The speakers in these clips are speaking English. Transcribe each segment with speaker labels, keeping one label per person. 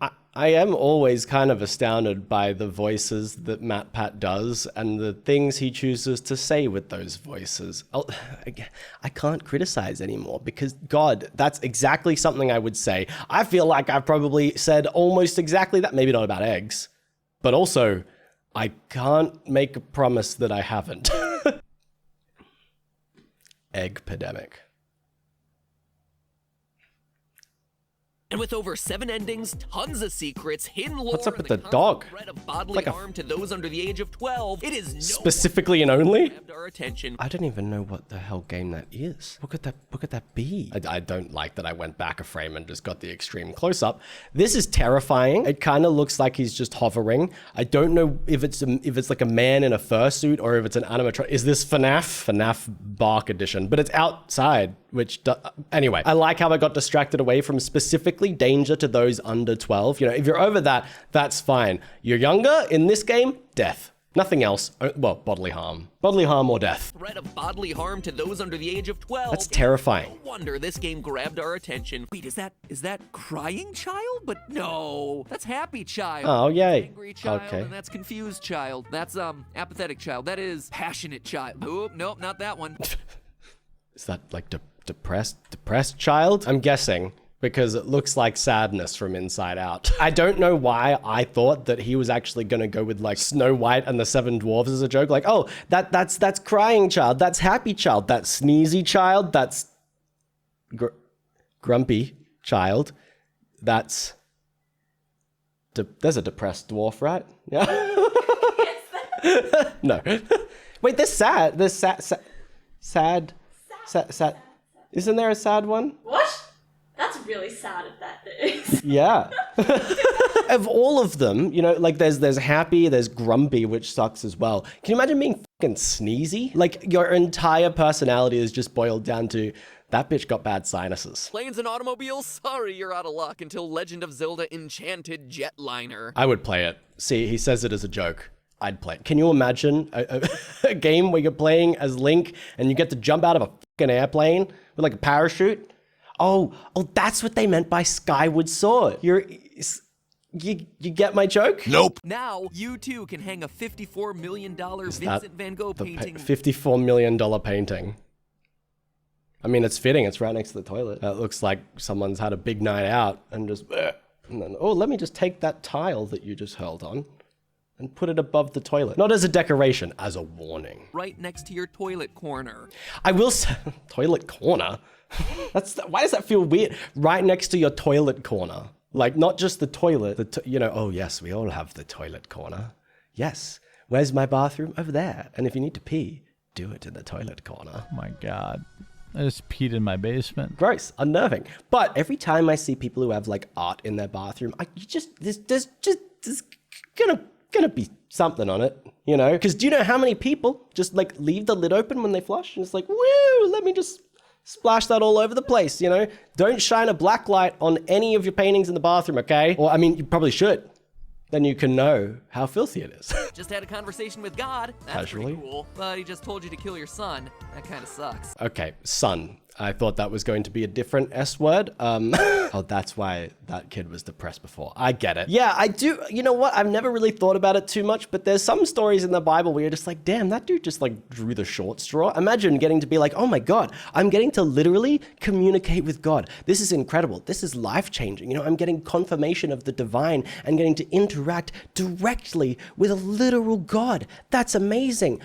Speaker 1: I am always kind of astounded by the voices that MATPAT does and the things he chooses to say with those voices. I can't criticize anymore because, God, that's exactly something I would say. I feel like I've probably said almost exactly that. Maybe not about eggs, but also I can't make a promise that I haven't. Egg pandemic.
Speaker 2: And with over 7 endings, tons of secrets, hidden lore,
Speaker 1: What's up with
Speaker 2: and
Speaker 1: the dog?
Speaker 2: threat of bodily
Speaker 1: Like a-
Speaker 2: harm to those under the age of 12, it is no
Speaker 1: Specifically and only?
Speaker 2: grabbed our attention.
Speaker 1: I don't even know what the hell game that is. What could that be? I don't like that I went back a frame and just got the extreme close-up. This is terrifying. It kind of looks like he's just hovering. I don't know if it's like a man in a fursuit or if it's an animatronic. Is this FNAF? FNAF Bark Edition. But it's outside, which... Anyway, I like how I got distracted away from specifically danger to those under 12. You know, if you're over that, that's fine. You're younger, in this game, death. Nothing else. Well, bodily harm. Bodily harm or death.
Speaker 2: Threat of bodily harm to those under the age of 12.
Speaker 1: That's terrifying.
Speaker 2: No wonder this game grabbed our attention. Wait, is that crying child? But no, that's happy child.
Speaker 1: Oh, yay.
Speaker 2: Angry child,
Speaker 1: Okay.
Speaker 2: and that's confused child. That's apathetic child. That is passionate child. Oop, nope, not that one.
Speaker 1: Is that like depressed child? I'm guessing because it looks like sadness from inside out. I don't know why I thought that he was actually going to go with like Snow White and the Seven Dwarfs as a joke. Like, oh, that's crying child. That's happy child. That's sneezy child. That's grumpy child. That's... there's a depressed dwarf, right? Yeah. No. Wait, there's sad. There's sad. Isn't there a sad one?
Speaker 3: What? That's really sad if that is.
Speaker 1: Yeah. Of all of them, you know, like there's happy, there's grumpy, which sucks as well. Can you imagine being fucking sneezy? Like your entire personality is just boiled down to that bitch got bad sinuses.
Speaker 2: Planes and automobiles, sorry you're out of luck until Legend of Zelda Enchanted Jetliner.
Speaker 1: I would play it. See, he says it as a joke. I'd play it. Can you imagine a game where you're playing as Link and you get to jump out of a fucking airplane with like a parachute? Oh, that's what they meant by Skyward Sword. You get my joke?
Speaker 4: Nope.
Speaker 2: Now, you too can hang a $54 million Vincent van Gogh painting.
Speaker 1: $54 million painting. I mean, it's fitting. It's right next to the toilet. It looks like someone's had a big night out and just... And then, oh, let me just take that tile that you just hurled on and put it above the toilet. Not as a decoration, as a warning.
Speaker 2: Right next to your toilet corner.
Speaker 1: I will say... Toilet corner? Why does that feel weird? Right next to your toilet corner. Like, not just the toilet, you know, oh yes, we all have the toilet corner. Yes. Where's my bathroom? Over there. And if you need to pee, do it in the toilet corner.
Speaker 5: Oh my God. I just peed in my basement.
Speaker 1: Gross, unnerving. But every time I see people who have like art in their bathroom, there's gonna be something on it, you know? Because do you know how many people just like leave the lid open when they flush? And it's like, woo, let me just splash that all over the place, you know? Don't shine a black light on any of your paintings in the bathroom, okay? Or, I mean, you probably should. Then you can know how filthy it is.
Speaker 2: Just had a conversation with God. That's
Speaker 1: Casually.
Speaker 2: pretty cool. But he just told you to kill your son. That kind of sucks.
Speaker 1: Okay, son. I thought that was going to be a different S word. Oh, that's why that kid was depressed before. I get it. Yeah, I do. You know what? I've never really thought about it too much, but there's some stories in the Bible where you're just like, damn, that dude just like drew the short straw. Imagine getting to be like, oh my God, I'm getting to literally communicate with God. This is incredible. This is life-changing. You know, I'm getting confirmation of the divine and getting to interact directly with a literal God. That's amazing.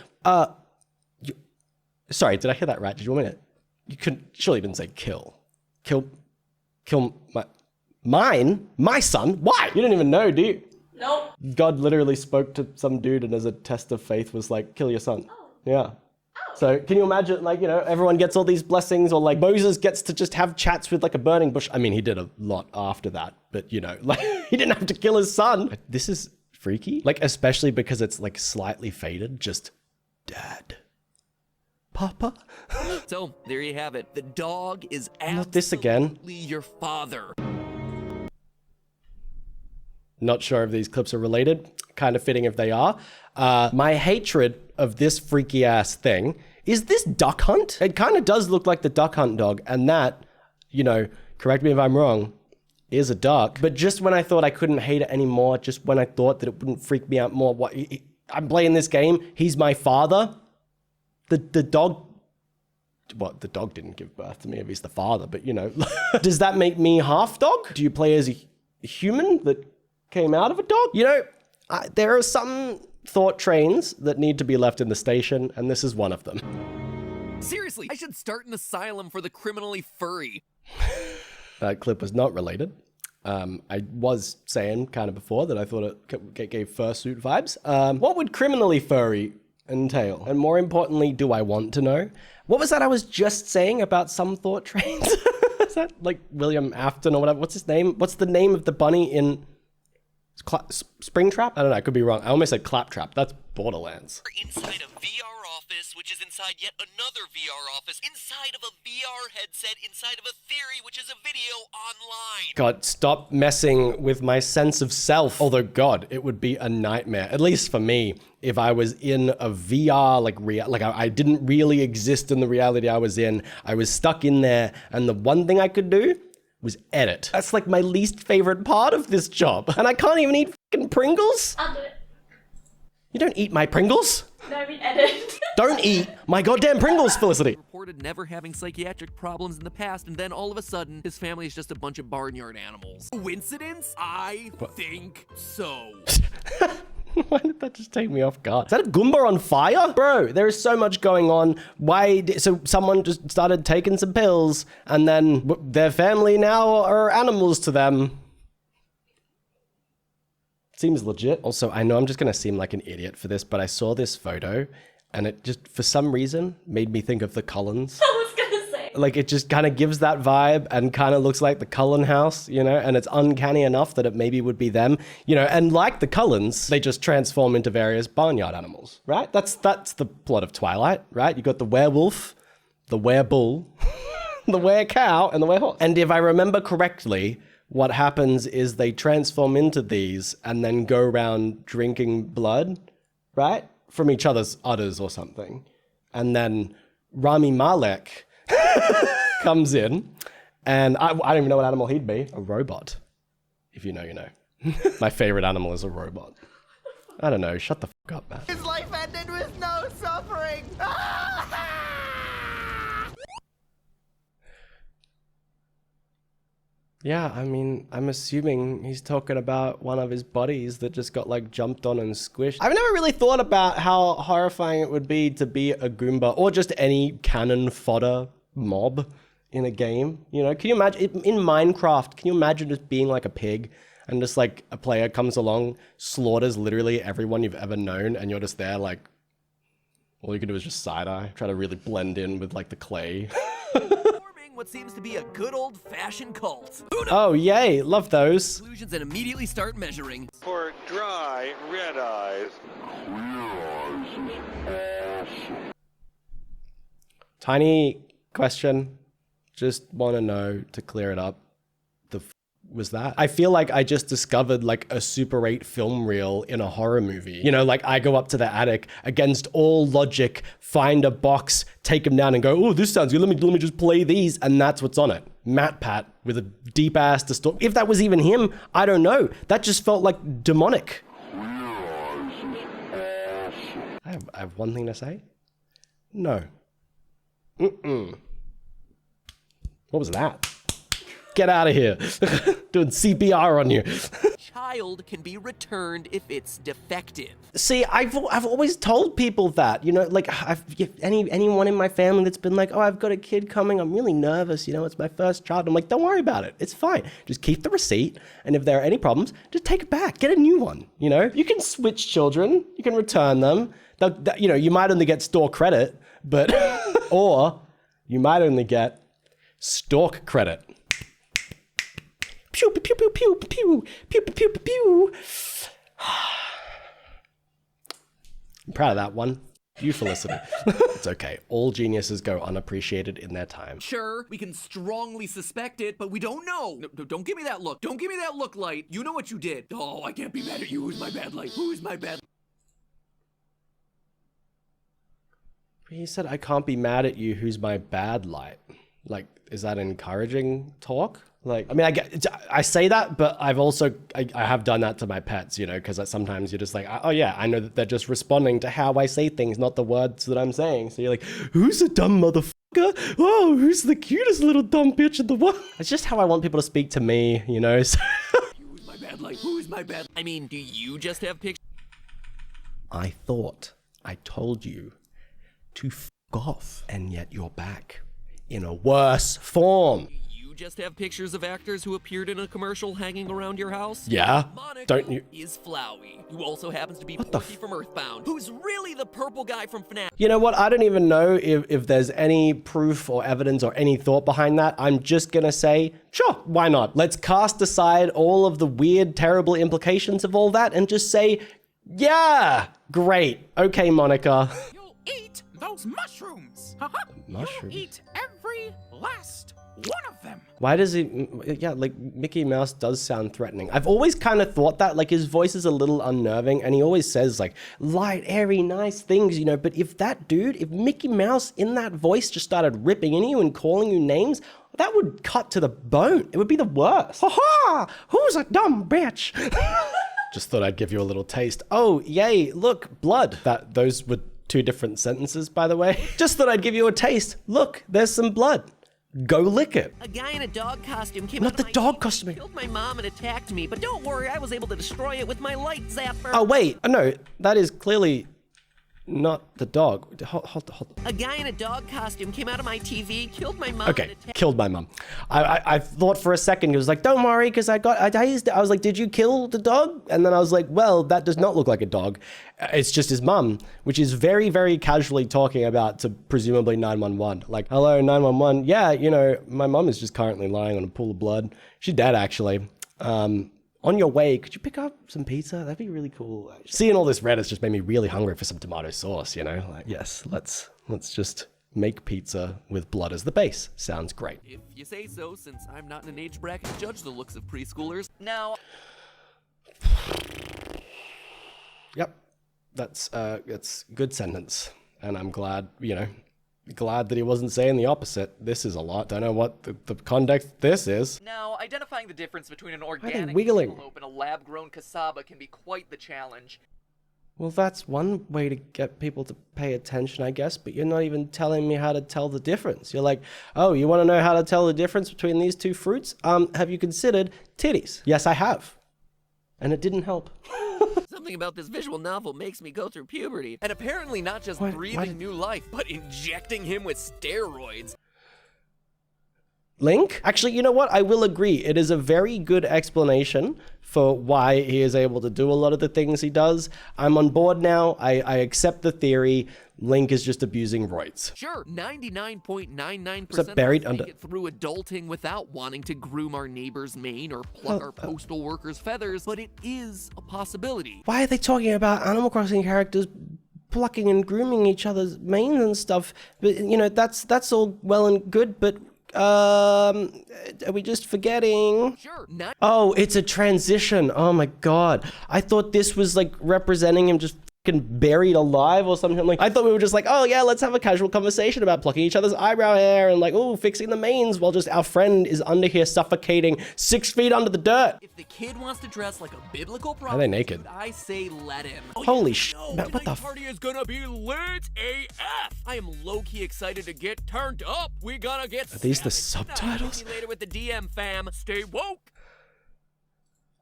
Speaker 1: Sorry, did I hear that right? Did you want me to? You surely didn't say kill my son? Why? You don't even know, do you?
Speaker 3: Nope.
Speaker 1: God literally spoke to some dude and as a test of faith was like, kill your son.
Speaker 3: Oh.
Speaker 1: Yeah. So can you imagine, like, you know, everyone gets all these blessings, or like Moses gets to just have chats with like a burning bush. I mean, he did a lot after that, but you know, like he didn't have to kill his son. This is freaky. Like, especially because it's like slightly faded, just Dad. Papa?
Speaker 2: So, there you have it. The dog is
Speaker 1: Not this again.
Speaker 2: absolutely your father.
Speaker 1: Not sure if these clips are related. Kind of fitting if they are. My hatred of this freaky ass thing is this Duck Hunt. It kind of does look like the Duck Hunt dog, and that, you know, correct me if I'm wrong, is a duck. But just when I thought I couldn't hate it anymore, just when I thought that it wouldn't freak me out more, I'm playing this game, he's my father. The dog, well, the dog didn't give birth to me if he's the father, but you know. Does that make me half dog? Do you play as a human that came out of a dog? You know, there are some thought trains that need to be left in the station, and this is one of them.
Speaker 2: Seriously, I should start an asylum for the criminally furry.
Speaker 1: That clip was not related. I was saying kind of before that I thought it gave fursuit vibes. What would criminally furry entail? And more importantly, do I want to know? What was that I was just saying about some thought trains? Is that like William Afton or whatever? What's his name? What's the name of the bunny in Springtrap? I don't know, I could be wrong. I almost said Claptrap. That's Borderlands.
Speaker 4: Inside a VR office, which is inside yet another VR office, inside of a VR headset, inside of a theory, which is a video online.
Speaker 1: God, stop messing with my sense of self. Although, God, it would be a nightmare, at least for me, if I was in a VR, I didn't really exist in the reality I was in. I was stuck in there, and the one thing I could do was edit. That's like my least favorite part of this job. And I can't even eat fucking Pringles?
Speaker 3: I'll do it.
Speaker 1: You don't eat my Pringles?
Speaker 3: No, I mean edit.
Speaker 1: Don't eat my goddamn Pringles, Felicity.
Speaker 2: Reported never having psychiatric problems in the past, and then all of a sudden, his family is just a bunch of barnyard animals. Coincidence? I think so.
Speaker 1: Why did that just take me off guard? Is that a Goomba on fire? Bro, there is so much going on. So someone just started taking some pills, and then their family now are animals to them. Seems legit. Also, I know I'm just gonna seem like an idiot for this, but I saw this photo, and it just, for some reason, made me think of the Cullens.
Speaker 3: I was gonna say.
Speaker 1: Like, it just kind of gives that vibe and kind of looks like the Cullen house, you know, and it's uncanny enough that it maybe would be them, you know, and like the Cullens, they just transform into various barnyard animals, right? That's the plot of Twilight, right? You got the werewolf, the werebull, the werecow, and the werehorse. And if I remember correctly, what happens is they transform into these and then go around drinking blood, right? From each other's udders or something. And then Rami Malek comes in, and I don't even know what animal he'd be. A robot. If you know, you know. My favorite animal is a robot. I don't know, shut the fuck up, man.
Speaker 4: His life ended with no suffering.
Speaker 1: Yeah, I mean, I'm assuming he's talking about one of his buddies that just got like jumped on and squished. I've never really thought about how horrifying it would be to be a Goomba or just any cannon fodder mob in a game. You know, can you imagine in Minecraft, can you imagine just being like a pig and just like a player comes along, slaughters literally everyone you've ever known, and you're just there like, all you can do is just side-eye, try to really blend in with like the clay.
Speaker 2: What seems to be a good old-fashioned cult.
Speaker 1: Oh, yay, love those.
Speaker 2: Conclusions and immediately start measuring.
Speaker 6: For dry, red eyes.
Speaker 1: Tiny question. Just want to know, to clear it up, was that? I feel like I just discovered like a Super 8 film reel in a horror movie. You know, like I go up to the attic, against all logic, find a box, take them down and go, oh, this sounds good, let me just play these, and that's what's on it. MATPAT with a deep ass distortion. If that was even him, I don't know. That just felt like demonic. I have one thing to say. No. What was that? Get out of here. Doing CPR on you.
Speaker 2: Child can be returned if it's defective.
Speaker 1: See, I've always told people that, you know, like anyone in my family that's been like, oh, I've got a kid coming, I'm really nervous, you know, it's my first child. I'm like, don't worry about it. It's fine. Just keep the receipt. And if there are any problems, just take it back. Get a new one, you know? You can switch children. You can return them. You know, you might only get store credit, but, or you might only get stork credit. Pew, pew, pew, pew, pew, pew, pew, pew, pew. I'm proud of that one. You, Felicity. It's okay. All geniuses go unappreciated in their time.
Speaker 2: Sure, we can strongly suspect it, but we don't know. No, don't give me that look. Don't give me that look, Light. You know what you did. Oh, I can't be mad at you. Who's my bad Light? Who is my bad?
Speaker 1: He said, I can't be mad at you. Who's my bad Light? Like, is that encouraging talk? Like, I mean, I say that, but I've also, I have done that to my pets, you know, because sometimes you're just like, oh yeah, I know that they're just responding to how I say things, not the words that I'm saying. So you're like, who's a dumb motherfucker? Oh, who's the cutest little dumb bitch in the world? It's just how I want people to speak to me, you know? So
Speaker 2: Who's my bad life? Who's my bad? I mean, do you just have pictures?
Speaker 1: I thought I told you to f off, and yet you're back in a worse form.
Speaker 2: You just have pictures of actors who appeared in a commercial hanging around your house?
Speaker 1: Yeah?
Speaker 2: Monica
Speaker 1: Don't you?
Speaker 2: is Flowey, who also happens to be
Speaker 1: What the
Speaker 2: Porky from Earthbound, who's really the purple guy from FNAF.
Speaker 1: You know what? I don't even know if there's any proof or evidence or any thought behind that. I'm just gonna say, sure, why not? Let's cast aside all of the weird, terrible implications of all that and just say, yeah, great. Okay, Monica.
Speaker 7: You'll eat those mushrooms.
Speaker 1: Mushrooms?
Speaker 7: You'll eat every last one of them.
Speaker 1: Why does he, yeah, like Mickey Mouse does sound threatening. I've always kind of thought that, like his voice is a little unnerving and he always says like light, airy, nice things, you know, but if that dude, if Mickey Mouse in that voice just started ripping in you and calling you names, that would cut to the bone. It would be the worst. Ha ha! Who's a dumb bitch? Just thought I'd give you a little taste. Oh, yay, look, blood. Those were two different sentences, by the way. Just thought I'd give you a taste. Look, there's some blood. Go lick it.
Speaker 2: A guy in a dog costume came
Speaker 1: Not
Speaker 2: out
Speaker 1: the
Speaker 2: of my
Speaker 1: dog
Speaker 2: TV,
Speaker 1: costume.
Speaker 2: killed my mom and attacked me, but don't worry, I was able to destroy it with my light zapper.
Speaker 1: Oh, wait, no, that is clearly not the dog. Hold.
Speaker 2: A guy in a dog costume came out of my TV, killed my mom and
Speaker 1: Okay,
Speaker 2: attacked
Speaker 1: killed my mum. I thought for a second, he was like, don't worry, because I was like, did you kill the dog? And then I was like, well, that does not look like a dog. It's just his mum, which is very, very casually talking about to presumably 911. Like, hello, 911. Yeah, you know, my mum is just currently lying on a pool of blood. She's dead, actually. On your way, could you pick up some pizza? That'd be really cool. Seeing all this red has just made me really hungry for some tomato sauce, you know? Like, yes, let's just make pizza with blood as the base. Sounds great.
Speaker 2: If you say so, since I'm not in an age bracket to judge the looks of preschoolers. Now,
Speaker 1: Yep, that's good sentence. And I'm glad, you know, glad that he wasn't saying the opposite. This is a lot. Don't know what the context this is.
Speaker 8: Now, identifying the difference between an
Speaker 1: they
Speaker 8: organic
Speaker 1: wiggling?
Speaker 8: cantaloupe and a lab-grown cassava can be quite the challenge.
Speaker 1: Well, that's one way to get people to pay attention, I guess, but you're not even telling me how to tell the difference. You're like, oh, you want to know how to tell the difference between these two fruits? Have you considered titties? Yes, I have. And it didn't help.
Speaker 2: something about this visual novel makes me go through puberty.
Speaker 8: And apparently not just
Speaker 1: Why
Speaker 8: breathing
Speaker 1: did-
Speaker 8: new life, but injecting him with steroids.
Speaker 1: Link? Actually, you know what? I will agree. It is a very good explanation for why he is able to do a lot of the things he does. I'm on board now. I accept the theory. Link is just abusing roids.
Speaker 2: Sure, 99.99%
Speaker 1: Is that buried
Speaker 2: of us
Speaker 1: under-
Speaker 2: make it through adulting without wanting to groom our neighbor's mane or pluck our postal workers' feathers, but it is a possibility.
Speaker 1: Why are they talking about Animal Crossing characters plucking and grooming each other's manes and stuff? But, you know, that's all well and good, but are we just forgetting?
Speaker 2: Sure,
Speaker 1: Oh, it's a transition. Oh my god. I thought this was like representing him just fucking buried alive or something. Like, I thought we were just like, oh yeah, let's have a casual conversation about plucking each other's eyebrow hair and like, oh, fixing the manes while just our friend is under here suffocating 6 feet under the dirt.
Speaker 2: if the kid wants to dress like a biblical
Speaker 1: Are they naked?
Speaker 2: prostitute, I say let him.
Speaker 1: Holy sh-
Speaker 2: No,
Speaker 1: what the
Speaker 2: tonight's
Speaker 1: f-
Speaker 2: party is gonna be lit AF. I am low-key excited to get turned up. We gonna get
Speaker 1: Are these the
Speaker 2: savage.
Speaker 1: subtitles?
Speaker 2: See you later with the DM fam. Stay woke.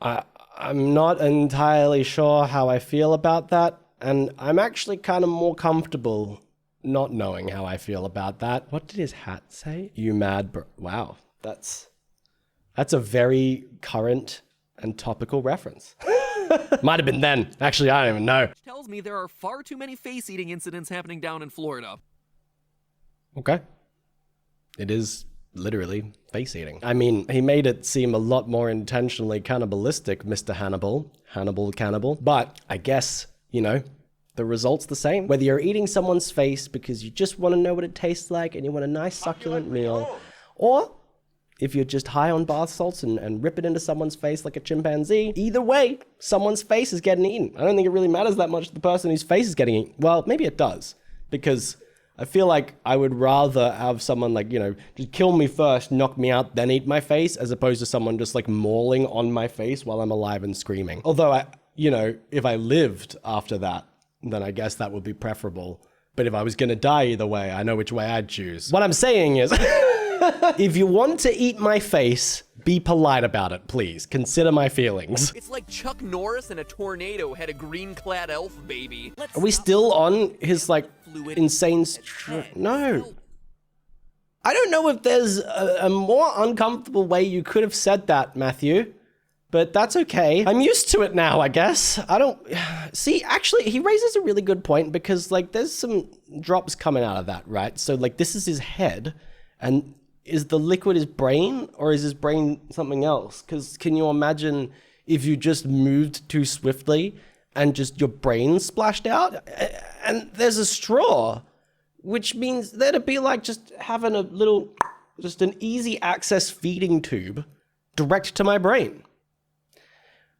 Speaker 1: I'm not entirely sure how I feel about that, and I'm actually kind of more comfortable not knowing how I feel about that. What did his hat say? You mad bro? Wow, that's a very current and topical reference. Might have been then. Actually, I don't even know.
Speaker 2: Tells me there are far too many face-eating incidents happening down in Florida.
Speaker 1: Okay. It is literally face eating. I mean, he made it seem a lot more intentionally cannibalistic, Mr. Hannibal. Hannibal cannibal. But I guess, you know, the result's the same. Whether you're eating someone's face because you just want to know what it tastes like and you want a nice succulent meal, or if you're just high on bath salts and rip it into someone's face like a chimpanzee, either way, someone's face is getting eaten. I don't think it really matters that much to the person whose face is getting eaten. Well, maybe it does, because I feel like I would rather have someone like, you know, just kill me first, knock me out, then eat my face, as opposed to someone just like mauling on my face while I'm alive and screaming. Although you know, if I lived after that, then I guess that would be preferable. But if I was gonna die either way, I know which way I'd choose. What I'm saying is, if you want to eat my face, be polite about it, please. Consider my feelings.
Speaker 8: It's like Chuck Norris and a tornado had a Greenclad elf baby.
Speaker 1: Are we still on his like insane No. I don't know if there's a more uncomfortable way you could have said that, Matthew. But that's okay. I'm used to it now, I guess. I don't... See, actually, he raises a really good point because, like, there's some drops coming out of that, right? So, like, this is his head. And is the liquid his brain? Or is his brain something else? Because can you imagine if you just moved too swiftly and just your brain splashed out? And there's a straw, which means that'd be like just having a little... just an easy access feeding tube direct to my brain.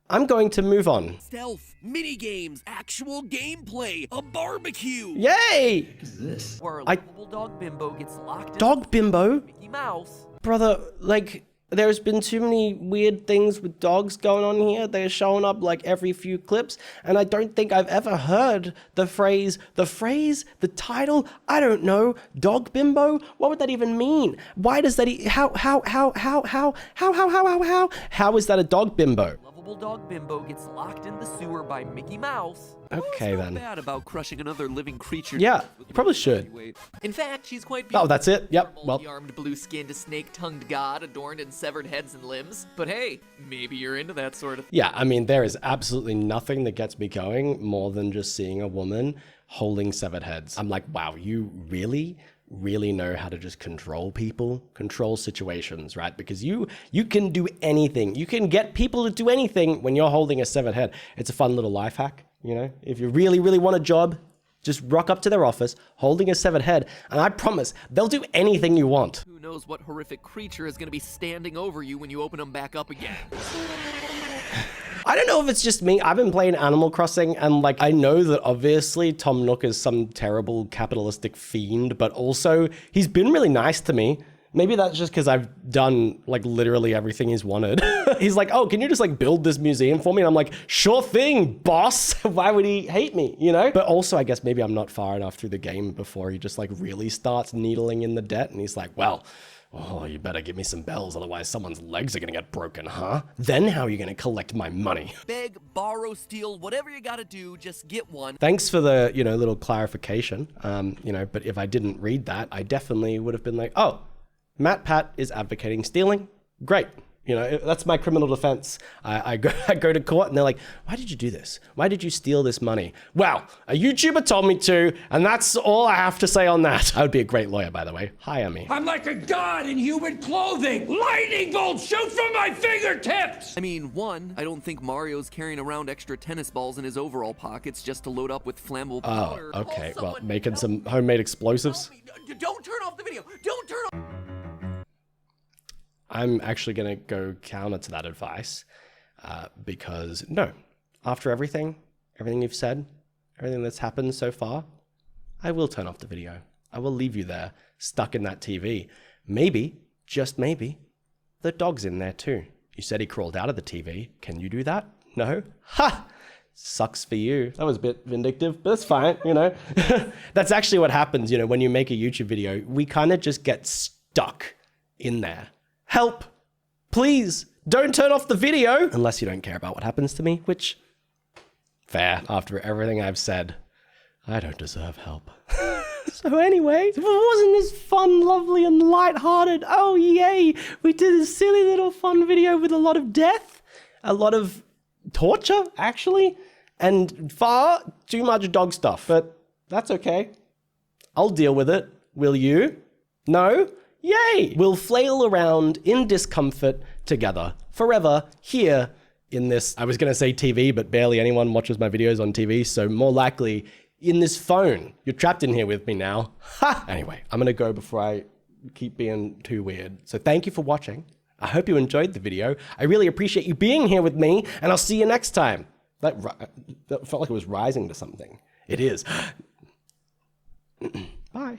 Speaker 1: I'm going to move on.
Speaker 2: Stealth, minigames, actual gameplay, a barbecue.
Speaker 1: Yay!
Speaker 9: What is this?
Speaker 8: Where a lovable dog bimbo gets locked in
Speaker 1: Dog bimbo?
Speaker 8: Mickey Mouse.
Speaker 1: Brother, like, there's been too many weird things with dogs going on here. They're showing up like every few clips, and I don't think I've ever heard the the title, I don't know, dog bimbo? What would that even mean? Why does that, how is that a dog bimbo?
Speaker 8: Lovable dog bimbo gets locked in the sewer by Mickey Mouse.
Speaker 1: Okay, then.
Speaker 2: Bad about crushing another living creature.
Speaker 1: Yeah, you probably should.
Speaker 8: In fact, she's quite
Speaker 1: Oh,
Speaker 8: beautiful.
Speaker 1: that's it? Yep, well.
Speaker 8: Multi-armed, blue-skinned, snake-tongued god adorned in severed heads and limbs. But hey, maybe you're into that sort of...
Speaker 1: Yeah, I mean, there is absolutely nothing that gets me going more than just seeing a woman holding severed heads. I'm like, wow, you really know how to just control people, control situations, right? Because you can do anything. You can get people to do anything when you're holding a severed head. It's a fun little life hack, you know? If you really want a job, just rock up to their office holding a severed head, and I promise they'll do anything you want.
Speaker 2: Who knows what horrific creature is going to be standing over you when you open them back up again.
Speaker 1: I don't know if it's just me. I've been playing Animal Crossing, and like, I know that obviously Tom Nook is some terrible capitalistic fiend, but also he's been really nice to me. Maybe that's just because I've done like literally everything he's wanted. He's like, oh, can you just like build this museum for me? And I'm like, sure thing, boss. Why would he hate me, you know? But also I guess maybe I'm not far enough through the game before he just like really starts needling in the debt. And he's like, well, oh, you better give me some bells, otherwise someone's legs are gonna get broken, huh? Then how are you gonna collect my money?
Speaker 2: Beg, borrow, steal, whatever you gotta do, just get one.
Speaker 1: Thanks for the, you know, little clarification. You know, but if I didn't read that, I definitely would have been like, oh, MATPAT is advocating stealing. Great. You know, that's my criminal defense. I go to court and they're like, why did you do this? Why did you steal this money? Well, a YouTuber told me to, and that's all I have to say on that. I would be a great lawyer, by the way. Hire me.
Speaker 7: I'm like a god in human clothing. Lightning bolts shoot from my fingertips.
Speaker 2: I mean, one, I don't think Mario's carrying around extra tennis balls in his overall pockets just to load up with flammable powder.
Speaker 1: Oh, okay.
Speaker 2: Oh,
Speaker 1: Well,
Speaker 2: someone
Speaker 1: making
Speaker 2: help
Speaker 1: some
Speaker 2: me.
Speaker 1: homemade explosives.
Speaker 2: Help me. Don't turn off the video. Don't turn off.
Speaker 1: I'm actually going to go counter to that advice because no, after everything you've said, everything that's happened so far, I will turn off the video. I will leave you there, stuck in that TV. Maybe, just maybe, the dog's in there too. You said he crawled out of the TV. Can you do that? No? Ha! Sucks for you. That was a bit vindictive, but that's fine, you know. That's actually what happens, you know, when you make a YouTube video. We kind of just get stuck in there. Help! Please, don't turn off the video! Unless you don't care about what happens to me, which, fair, after everything I've said, I don't deserve help. So anyway, wasn't this fun, lovely, and lighthearted? Oh yay! We did a silly little fun video with a lot of death, a lot of torture, actually, and far too much dog stuff, but that's okay. I'll deal with it. Will you? No? Yay! We'll flail around in discomfort together forever here in this, I was going to say TV, but barely anyone watches my videos on TV, so more likely in this phone. You're trapped in here with me now. Ha! Anyway, I'm going to go before I keep being too weird. So thank you for watching. I hope you enjoyed the video. I really appreciate you being here with me, and I'll see you next time. That felt like it was rising to something. It is. Bye. Bye.